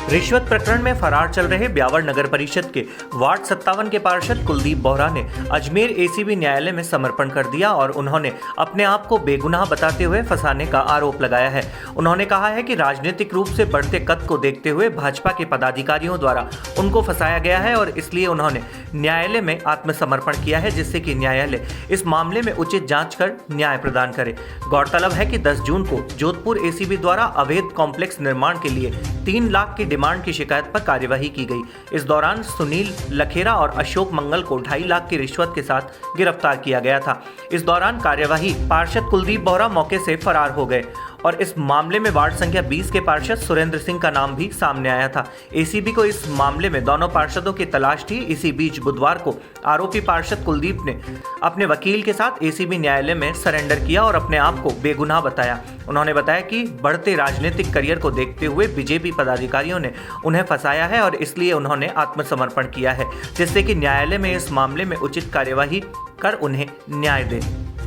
रिश्वत प्रकरण में फरार चल रहे ब्यावर नगर परिषद के वार्ड 57 के पार्षद कुलदीप बोहरा ने अजमेर एसीबी न्यायालय में समर्पण कर दिया और उन्होंने अपने आप को बेगुनाह बताते हुए फंसाने का आरोप लगाया है। उन्होंने कहा है कि राजनीतिक रूप से बढ़ते कद को देखते हुए भाजपा के पदाधिकारियों द्वारा उनको फंसाया गया है और इसलिए उन्होंने न्यायालय में आत्मसमर्पण किया है, जिससे कि न्यायालय इस मामले में उचित जाँच कर न्याय प्रदान करे। गौरतलब है कि 10 जून को जोधपुर एसीबी द्वारा अवैध कॉम्प्लेक्स निर्माण के लिए 3 लाख की डिमांड की शिकायत पर कार्यवाही की गई। इस दौरान सुनील लखेरा और अशोक मंगल को 2.5 लाख की रिश्वत के साथ गिरफ्तार किया गया था। इस दौरान कार्यवाही पार्षद कुलदीप बोहरा मौके से फरार हो गए और इस मामले में वार्ड संख्या 20 के पार्षद सुरेंद्र सिंह का नाम भी सामने आया था। एसीबी को इस मामले में दोनों पार्षदों की तलाश थी। इसी बीच बुधवार को आरोपी पार्षद कुलदीप ने अपने वकील के साथ एसीबी न्यायालय में सरेंडर किया और अपने आप को बेगुनाह बताया। उन्होंने बताया कि बढ़ते राजनीतिक करियर को देखते हुए बीजेपी पदाधिकारियों ने उन्हें फंसाया है और इसलिए उन्होंने आत्मसमर्पण किया है, जिससे कि न्यायालय में इस मामले में उचित कार्यवाही कर उन्हें न्याय दे।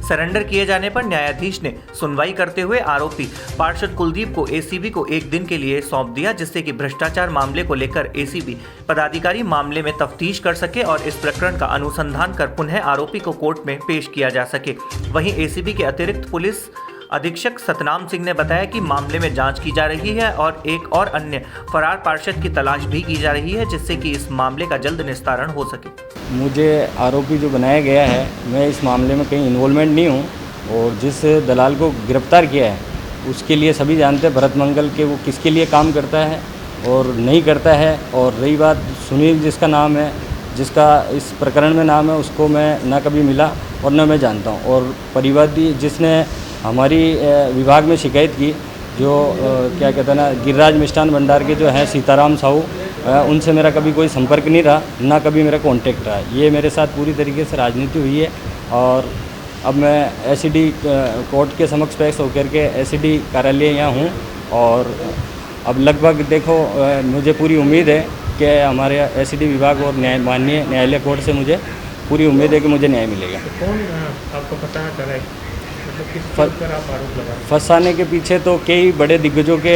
सरेंडर किए जाने पर न्यायाधीश ने सुनवाई करते हुए आरोपी पार्षद कुलदीप को एसीबी को 1 दिन के लिए सौंप दिया, जिससे कि भ्रष्टाचार मामले को लेकर एसीबी पदाधिकारी मामले में तफ्तीश कर सके और इस प्रकरण का अनुसंधान कर पुनः आरोपी को कोर्ट में पेश किया जा सके। वहीं एसीबी के अतिरिक्त पुलिस अधीक्षक सतनाम सिंह ने बताया कि मामले में जांच की जा रही है और एक और अन्य फरार पार्षद की तलाश भी की जा रही है, जिससे कि इस मामले का जल्द निस्तारण हो सके। मुझे आरोपी जो बनाया गया है, मैं इस मामले में कहीं इन्वॉल्वमेंट नहीं हूं और जिस दलाल को गिरफ्तार किया है उसके लिए सभी जानते हैं भरत मंगल के वो किसके लिए काम करता है और नहीं करता है। और रही बात सुनील जिसका नाम है, जिसका इस प्रकरण में नाम है, उसको मैं ना कभी मिला और न मैं जानता हूँ। और परिवादी जिसने हमारी विभाग में शिकायत की, जो क्या कहते हैं ना, गिरिराज मिष्ठान भंडार के जो हैं सीताराम साहू, उनसे मेरा कभी कोई संपर्क नहीं रहा, ना कभी मेरा कांटेक्ट रहा। ये मेरे साथ पूरी तरीके से राजनीति हुई है और अब मैं एसीडी कोर्ट के समक्ष पेश होकर के एसीडी कार्यालय यहाँ हूँ और अब लगभग देखो मुझे पूरी उम्मीद है कि हमारे एसीडी विभाग और माननीय न्यायालय कोर्ट से मुझे पूरी उम्मीद है कि मुझे न्याय मिलेगा। कौन आपको फंसाना चाह रहा है? फंसाने के पीछे तो कई बड़े दिग्गजों के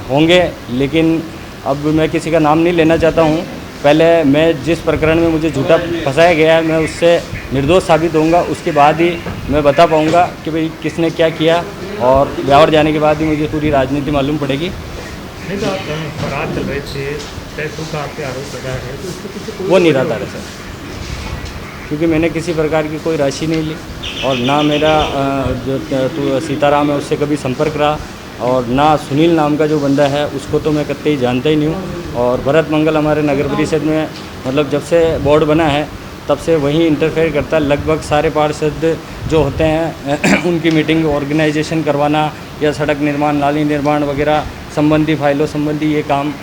होंगे, लेकिन अब मैं किसी का नाम नहीं लेना चाहता हूँ। पहले मैं जिस प्रकरण में मुझे झूठा फंसाया गया है मैं उससे निर्दोष साबित होऊंगा, उसके बाद ही मैं बता पाऊँगा कि भाई किसने क्या किया और ब्यावर जाने के बाद ही मुझे पूरी राजनीति मालूम पड़ेगी। नहीं तो आप फरार चल रहे थे, पैसों का आप पे आरोप लगा है, तो इसके पीछे वो नहीं रहा था सर, क्योंकि मैंने किसी प्रकार की कोई राशि नहीं ली और ना मेरा जो सीताराम है उससे कभी संपर्क रहा और ना सुनील नाम का जो बंदा है उसको तो मैं कतई जानता ही नहीं हूँ। और भरत मंगल हमारे नगर परिषद में मतलब जब से बोर्ड बना है तब से वही इंटरफेयर करता है। लगभग सारे पार्षद जो होते हैं उनकी मीटिंग ऑर्गेनाइजेशन करवाना या सड़क निर्माण, नाली निर्माण वगैरह संबंधी फाइलों संबंधी ये काम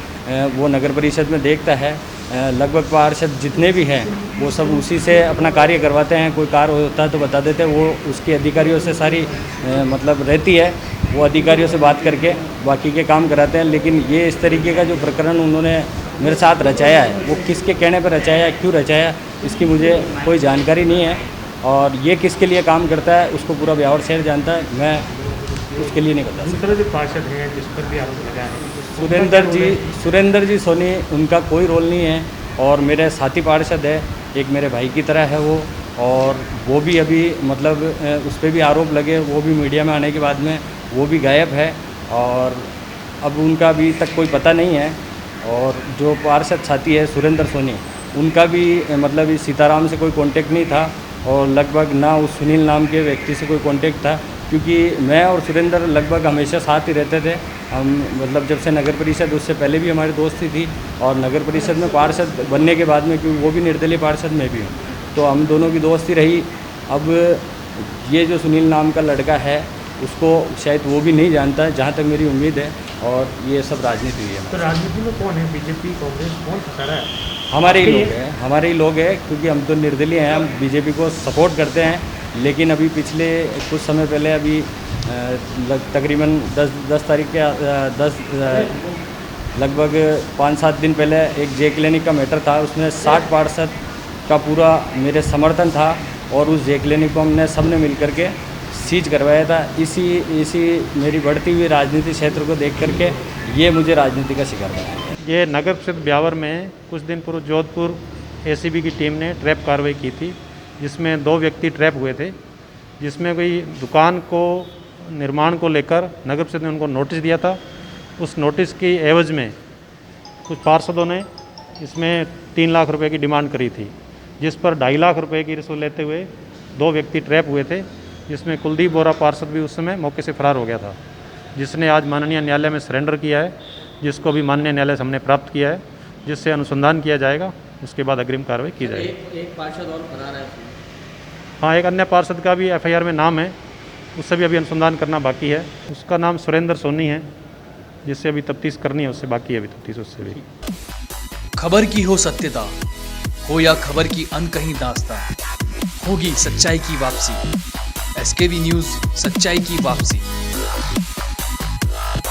वो नगर परिषद में देखता है। लगभग पार्षद जितने भी हैं वो सब उसी से अपना कार्य करवाते हैं। कोई कार्य होता है तो बता देते हैं, वो उसके अधिकारियों से सारी मतलब रहती है, वो अधिकारियों से बात करके बाकी के काम कराते हैं। लेकिन ये इस तरीके का जो प्रकरण उन्होंने मेरे साथ रचाया है, वो किसके कहने पर रचाया, क्यों रचाया, इसकी मुझे कोई जानकारी नहीं है। और ये किसके लिए काम करता है उसको पूरा ब्यावर शहर जानता है, मैं उसके लिए नहीं बता सकता। दूसरे जो पार्षद हैं जिस पर भी आरोप लगा है, सुरेंद्र जी सोनी, उनका कोई रोल नहीं है और मेरे साथी पार्षद है, एक मेरे भाई की तरह है वो, और वो भी अभी मतलब उस पर भी आरोप लगे, वो भी मीडिया में आने के बाद में वो भी गायब है और अब उनका अभी तक कोई पता नहीं है। और जो पार्षद साथी है सुरेंद्र सोनी, उनका भी मतलब इस सीताराम से कोई कांटेक्ट नहीं था और लगभग ना उस सुनील नाम के व्यक्ति से कोई कांटेक्ट था, क्योंकि मैं और सुरेंद्र लगभग हमेशा साथ ही रहते थे। हम मतलब जब से नगर परिषद, उससे पहले भी हमारी दोस्ती थी और नगर परिषद में पार्षद बनने के बाद में, क्योंकि वो भी निर्दलीय पार्षद में भी हूँ, तो हम दोनों की दोस्ती रही। अब ये जो सुनील नाम का लड़का है उसको शायद वो भी नहीं जानता है, जहाँ तक मेरी उम्मीद है। और ये सब राजनीति हुई है। तो राजनीति में कौन है? बीजेपी, कांग्रेस, कौन फंसा रहा है? हमारे ही लोग हैं, क्योंकि हम तो निर्दलीय हैं, हम बीजेपी को सपोर्ट करते हैं। लेकिन अभी पिछले कुछ समय पहले अभी तकरीबन 10 तारीख के लगभग 5-7 दिन पहले एक जे क्लिनिक का मैटर था, उसमें 60 पार्षद का पूरा मेरे समर्थन था और उस जे क्लिनिक को हमने सबने मिल करके सीज करवाया था। इसी मेरी बढ़ती हुई राजनीति क्षेत्र को देख करके ये मुझे राजनीति का शिकार बनाया। ये नगर परिषद ब्यावर में कुछ दिन पूर्व जोधपुर एसीबी की टीम ने ट्रैप कार्रवाई की थी, जिसमें 2 व्यक्ति ट्रैप हुए थे, जिसमें कोई दुकान को निर्माण को लेकर नगर परिषद ने उनको नोटिस दिया था। उस नोटिस की एवज में कुछ पार्षदों ने इसमें 3 लाख रुपए की डिमांड करी थी, जिस पर 2.5 लाख रुपए की रिश्वत लेते हुए 2 व्यक्ति ट्रैप हुए थे, जिसमें कुलदीप बोहरा पार्षद भी उस समय मौके से फरार हो गया था, जिसने आज माननीय न्यायालय में सरेंडर किया है, जिसको भी माननीय न्यायालय से हमने प्राप्त किया है, जिससे अनुसंधान किया जाएगा, उसके बाद अग्रिम कार्रवाई की जाएगी। एक पार्षद और फरार है। हाँ, एक अन्य पार्षद का भी एफआईआर में नाम है, उससे भी अभी अनुसंधान करना बाकी है। उसका नाम सुरेंद्र सोनी है, जिससे अभी तफ्तीश करनी है, उससे बाकी है अभी तफ्तीश उससे भी। खबर की हो सत्यता, हो या खबर की अनकही दास्तां, होगी सच्चाई की वापसी। एसकेवी न्यूज़, सच्चाई की वापसी।